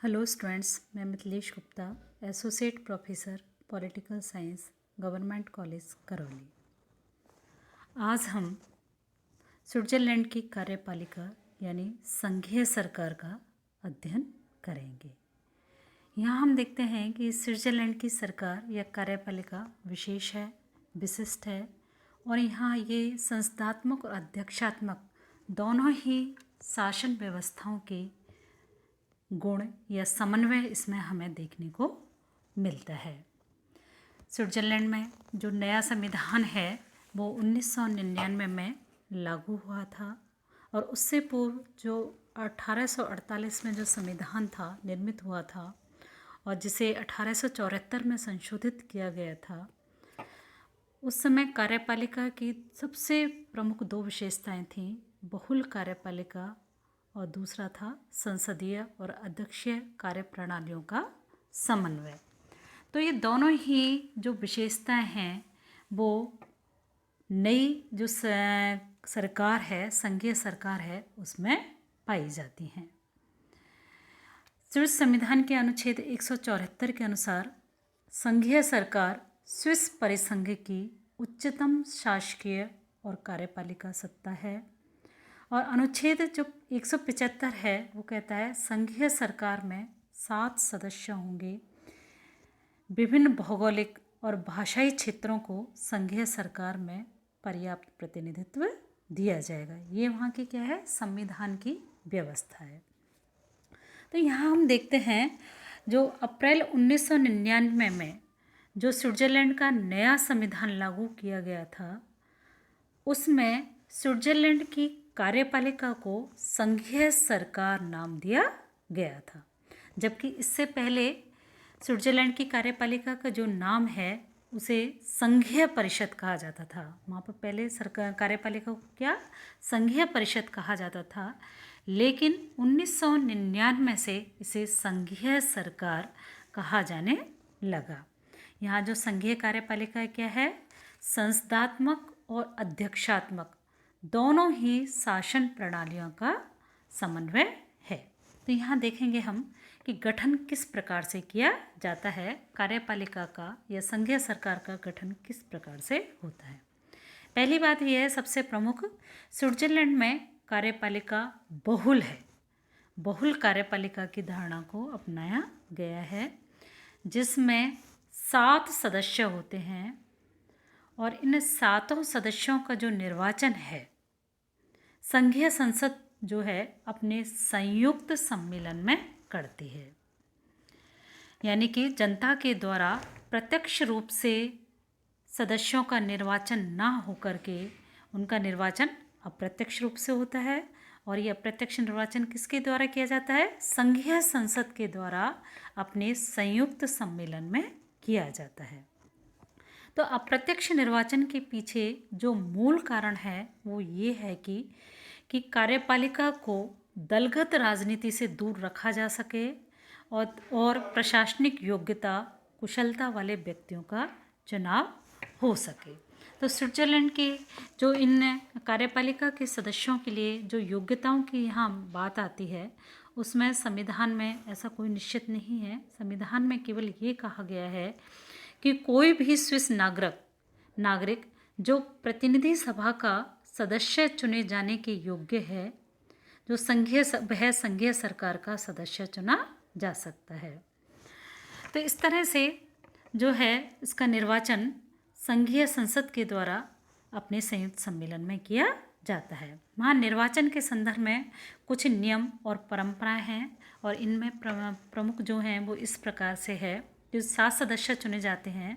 Hello students, मैं Mithilesh Gupta, associate professor political science, government college Karauli. आज हम स्विट्ज़रलैंड की कार्यपालिका यानी संघीय सरकार का अध्ययन करेंगे। यहाँ हम देखते हैं कि स्विट्ज़रलैंड की सरकार या कार्यपालिका विशेष है, विशिष्ट है और यहाँ ये संस्थात्मक और अध्यक्षात्मक दोनों ही शासन व्यवस्थाओं के गुण या समन्वय इसमें हमें देखने को मिलता है। स्विट्ज़रलैंड में जो नया संविधान है वो 1999 में लागू हुआ था और उससे पूर्व जो 1848 में जो संविधान था निर्मित हुआ था और जिसे 1874 में संशोधित किया गया था, उस समय कार्यपालिका की सबसे प्रमुख दो विशेषताएं थीं, बहुल कार्यपालिका और दूसरा था संसदीय और अध्यक्षीय कार्यप्रणालियों का समन्वय। तो ये दोनों ही जो विशेषताएं हैं वो नई जो सरकार है, संघीय सरकार है, उसमें पाई जाती हैं। स्विस संविधान के अनुच्छेद 174 के अनुसार संघीय सरकार स्विस परिसंघ की उच्चतम शासकीय और कार्यपालिका सत्ता है और अनुच्छेद जो 175 है वो कहता है संघीय सरकार में 7 सदस्य होंगे। विभिन्न भौगोलिक और भाषाई क्षेत्रों को संघीय सरकार में पर्याप्त प्रतिनिधित्व दिया जाएगा। ये वहाँ की क्या है, संविधान की व्यवस्था है। तो यहाँ हम देखते हैं जो अप्रैल 1999 में जो स्विट्ज़रलैंड का नया संविधान लागू किया गया था, उसमें स्विट्ज़रलैंड की कार्यपालिका को संघीय सरकार नाम दिया गया था, जबकि इससे पहले स्विट्ज़रलैंड की कार्यपालिका का जो नाम है उसे संघीय परिषद कहा जाता था। वहाँ पर पहले सरकार कार्यपालिका को क्या संघीय परिषद कहा जाता था, लेकिन 1999 से इसे संघीय सरकार कहा जाने लगा। यहाँ जो संघीय कार्यपालिका क्या है, संस्थात्मक और अध्यक्षात्मक दोनों ही शासन प्रणालियों का समन्वय है। तो यहाँ देखेंगे हम कि गठन किस प्रकार से किया जाता है, कार्यपालिका का या संघीय सरकार का गठन किस प्रकार से होता है। पहली बात यह है, सबसे प्रमुख, स्विट्ज़रलैंड में कार्यपालिका बहुल है। बहुल कार्यपालिका की धारणा को अपनाया गया है, जिसमें 7 सदस्य होते हैं और इन 7 सदस्यों का जो निर्वाचन है संघीय संसद जो है अपने संयुक्त सम्मेलन में करती है। यानी कि जनता के द्वारा प्रत्यक्ष रूप से सदस्यों का निर्वाचन ना होकर के उनका निर्वाचन अप्रत्यक्ष रूप से होता है और यह अप्रत्यक्ष निर्वाचन किसके द्वारा किया जाता है, संघीय संसद के द्वारा अपने संयुक्त सम्मेलन में किया जाता है। तो अप्रत्यक्ष निर्वाचन के पीछे जो मूल कारण है वो ये है कि कार्यपालिका को दलगत राजनीति से दूर रखा जा सके और प्रशासनिक योग्यता, कुशलता वाले व्यक्तियों का चुनाव हो सके। तो स्विट्ज़रलैंड के जो इन कार्यपालिका के सदस्यों के लिए जो योग्यताओं की यहाँ बात आती है, उसमें संविधान में ऐसा कोई निश्चित नहीं है। संविधान में केवल ये कहा गया है कि कोई भी स्विस नागरिक जो प्रतिनिधि सभा का सदस्य चुने जाने के योग्य है, जो संघीय सरकार का सदस्य चुना जा सकता है। तो इस तरह से जो है इसका निर्वाचन संघीय संसद के द्वारा अपने संयुक्त सम्मेलन में किया जाता है। वहाँ निर्वाचन के संदर्भ में कुछ नियम और परंपराएं हैं और इनमें प्रमुख जो हैं वो इस प्रकार से है। जो 7 सदस्य चुने जाते हैं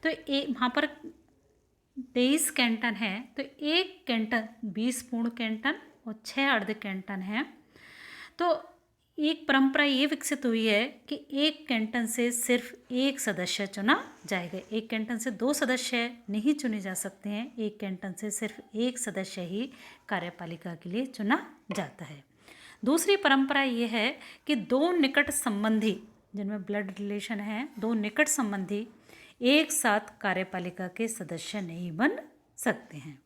तो वहाँ पर 23 कैंटन है, तो एक कैंटन 20 पूर्ण कैंटन और 6 अर्ध कैंटन हैं। तो एक परंपरा ये विकसित हुई है कि एक कैंटन से सिर्फ एक सदस्य चुना जाएगा। एक कैंटन से 2 सदस्य नहीं चुने जा सकते हैं, एक कैंटन से सिर्फ एक सदस्य ही कार्यपालिका के लिए चुना जाता है। दूसरी परंपरा ये है कि 2 निकट संबंधी, जिनमें ब्लड रिलेशन है, 2 निकट संबंधी एक साथ कार्यपालिका के सदस्य नहीं बन सकते हैं।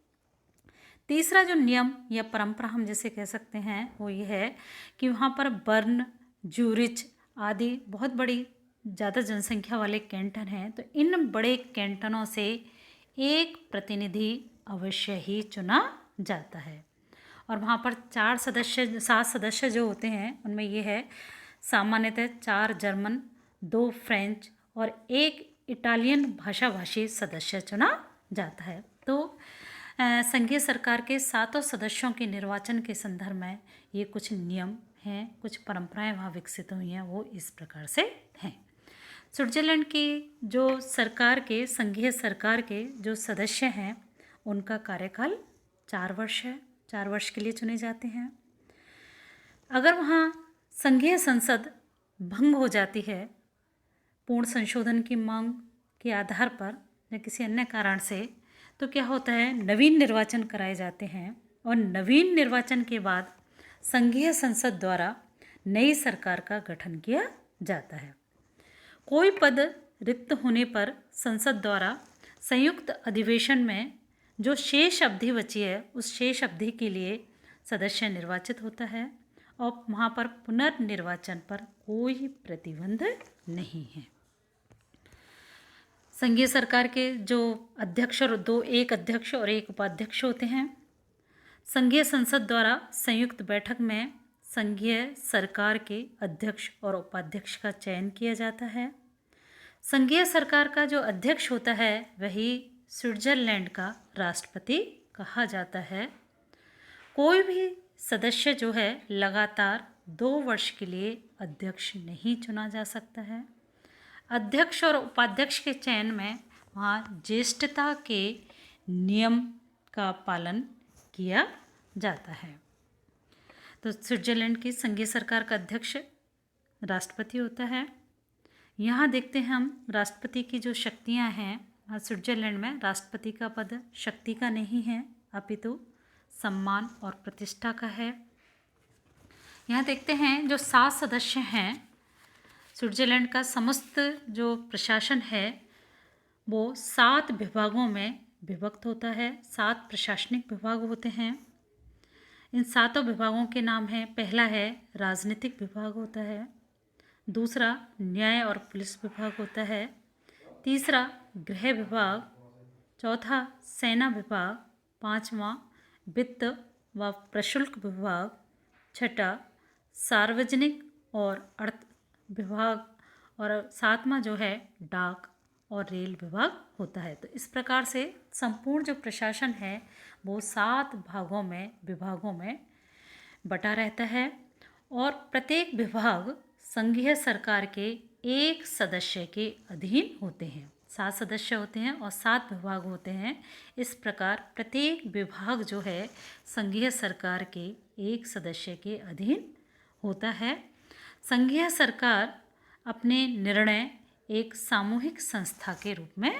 तीसरा जो नियम या परंपरा हम जैसे कह सकते हैं वो ये है कि वहाँ पर बर्न, ज्यूरिच आदि बहुत बड़ी ज़्यादा जनसंख्या वाले कैंटन हैं, तो इन बड़े कैंटनों से एक प्रतिनिधि अवश्य ही चुना जाता है। और वहाँ पर 7 सदस्य जो होते हैं उनमें ये है, सामान्यतः 4 जर्मन, 2 फ्रेंच और 1 इटालियन भाषाभाषी सदस्य चुना जाता है। तो संघीय सरकार के 7 सदस्यों के निर्वाचन के संदर्भ में ये कुछ नियम हैं, कुछ परंपराएं वहाँ विकसित हुई हैं, वो इस प्रकार से हैं। स्विट्ज़रलैंड की जो सरकार के, संघीय सरकार के जो सदस्य हैं उनका कार्यकाल 4 वर्ष है, 4 वर्ष के लिए चुने जाते हैं। अगर वहाँ संघीय संसद भंग हो जाती है पूर्ण संशोधन की मांग के आधार पर या किसी अन्य कारण से, तो क्या होता है, नवीन निर्वाचन कराए जाते हैं और नवीन निर्वाचन के बाद संघीय संसद द्वारा नई सरकार का गठन किया जाता है। कोई पद रिक्त होने पर संसद द्वारा संयुक्त अधिवेशन में जो शेष अवधि बची है उस शेष अवधि के लिए सदस्य निर्वाचित होता है और वहाँ पर पुनर्निर्वाचन पर कोई प्रतिबंध नहीं है। संघीय सरकार के जो अध्यक्ष और एक अध्यक्ष और एक उपाध्यक्ष होते हैं। संघीय संसद द्वारा संयुक्त बैठक में संघीय सरकार के अध्यक्ष और उपाध्यक्ष का चयन किया जाता है। संघीय सरकार का जो अध्यक्ष होता है वही स्विट्ज़रलैंड का राष्ट्रपति कहा जाता है। कोई भी सदस्य जो है लगातार 2 वर्ष के लिए अध्यक्ष नहीं चुना जा सकता है। अध्यक्ष और उपाध्यक्ष के चयन में वहाँ ज्येष्ठता के नियम का पालन किया जाता है। तो स्विट्ज़रलैंड की संघीय सरकार का अध्यक्ष राष्ट्रपति होता है। यहाँ देखते हैं हम राष्ट्रपति की जो शक्तियाँ हैं। स्विट्ज़रलैंड में राष्ट्रपति का पद शक्ति का नहीं है अपितु सम्मान और प्रतिष्ठा का है। यहाँ देखते हैं जो 7 सदस्य हैं, स्विट्ज़रलैंड का समस्त जो प्रशासन है वो 7 विभागों में विभक्त होता है। 7 प्रशासनिक विभाग होते हैं। इन 7 विभागों के नाम हैं, पहला है राजनीतिक विभाग होता है, दूसरा न्याय और पुलिस विभाग होता है, तीसरा गृह विभाग, चौथा सेना विभाग, पांचवा वित्त व प्रशुल्क विभाग, छठा सार्वजनिक और अर्थ विभाग और सातवां जो है डाक और रेल विभाग होता है। तो इस प्रकार से संपूर्ण जो प्रशासन है वो 7 विभागों में बटा रहता है और प्रत्येक विभाग संघीय सरकार के एक सदस्य के अधीन होते हैं। 7 सदस्य होते हैं और 7 विभाग होते हैं। इस प्रकार प्रत्येक विभाग जो है संघीय सरकार के एक सदस्य के अधीन होता है। संघीय सरकार अपने निर्णय एक सामूहिक संस्था के रूप में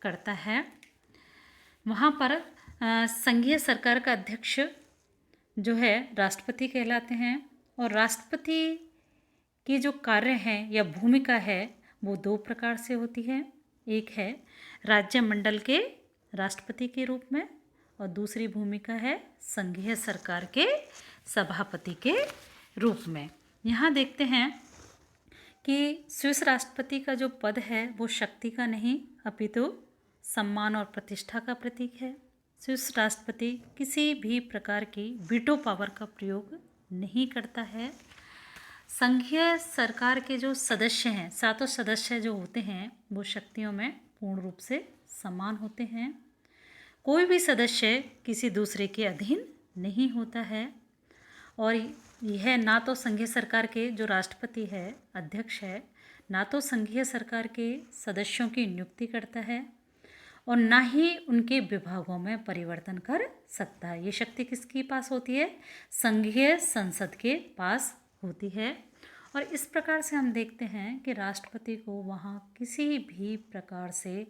करता है। वहाँ पर संघीय सरकार का अध्यक्ष जो है राष्ट्रपति कहलाते हैं और राष्ट्रपति की जो कार्य हैं या भूमिका है वो 2 प्रकार से होती है। एक है राज्य मंडल के राष्ट्रपति के रूप में और दूसरी भूमिका है संघीय सरकार के सभापति के रूप में। यहाँ देखते हैं कि स्विस राष्ट्रपति का जो पद है वो शक्ति का नहीं अपितु सम्मान और प्रतिष्ठा का प्रतीक है। स्विस राष्ट्रपति किसी भी प्रकार की वीटो पावर का प्रयोग नहीं करता है। संघीय सरकार के जो सदस्य हैं, 7 सदस्य जो होते हैं वो शक्तियों में पूर्ण रूप से समान होते हैं। कोई भी सदस्य किसी दूसरे के अधीन नहीं होता है और यह ना तो संघीय सरकार के जो राष्ट्रपति है, अध्यक्ष है, ना तो संघीय सरकार के सदस्यों की नियुक्ति करता है और ना ही उनके विभागों में परिवर्तन कर सकता है। ये शक्ति किसके पास होती है? संघीय संसद के पास होती है। और इस प्रकार से हम देखते हैं कि राष्ट्रपति को वहाँ किसी भी प्रकार से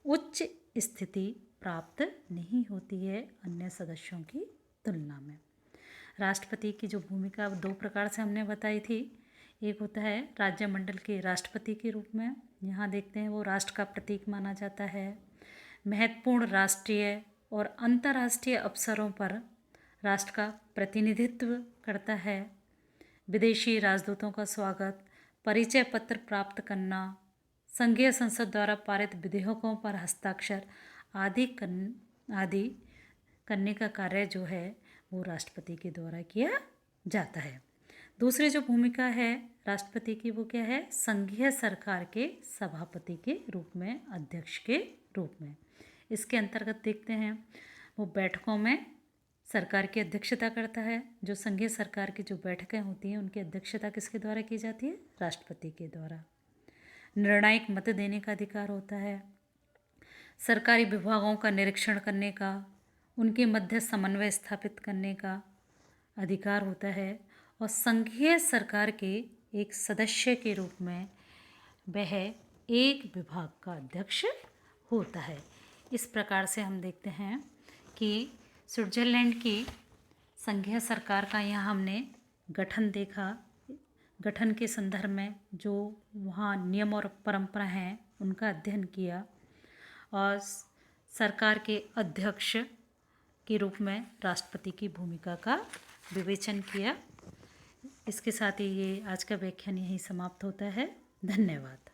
उच्च स्थिति प्राप्त नहीं होती है अन्य सदस्यों की तुलना में। राष्ट्रपति की जो भूमिका 2 प्रकार से हमने बताई थी। एक होता है राज्य मंडल के राष्ट्रपति के रूप में, यहाँ देखते हैं वो राष्ट्र का प्रतीक माना जाता है। महत्वपूर्ण राष्ट्रीय और अंतर्राष्ट्रीय अवसरों पर राष्ट्र का प्रतिनिधित्व करता है। विदेशी राजदूतों का स्वागत, परिचय पत्र प्राप्त करना, संघीय संसद द्वारा पारित विधेयकों पर हस्ताक्षर आदि करने का कार्य जो है वो राष्ट्रपति के द्वारा किया जाता है। दूसरी जो भूमिका है राष्ट्रपति की वो क्या है, संघीय सरकार के सभापति के रूप में, अध्यक्ष के रूप में। इसके अंतर्गत देखते हैं वो बैठकों में सरकार की अध्यक्षता करता है। जो संघीय सरकार की जो बैठकें होती हैं उनकी अध्यक्षता किसके द्वारा की जाती है, राष्ट्रपति के द्वारा। निर्णायक मत देने का अधिकार होता है। सरकारी विभागों का निरीक्षण करने का, उनके मध्य समन्वय स्थापित करने का अधिकार होता है। और संघीय सरकार के एक सदस्य के रूप में वह एक विभाग का अध्यक्ष होता है। इस प्रकार से हम देखते हैं कि स्विट्ज़रलैंड की संघीय सरकार का यहाँ हमने गठन देखा। गठन के संदर्भ में जो वहाँ नियम और परंपरा हैं उनका अध्ययन किया और सरकार के अध्यक्ष के रूप में राष्ट्रपति की भूमिका का विवेचन किया। इसके साथ ही ये आज का व्याख्यान यहीं समाप्त होता है। धन्यवाद।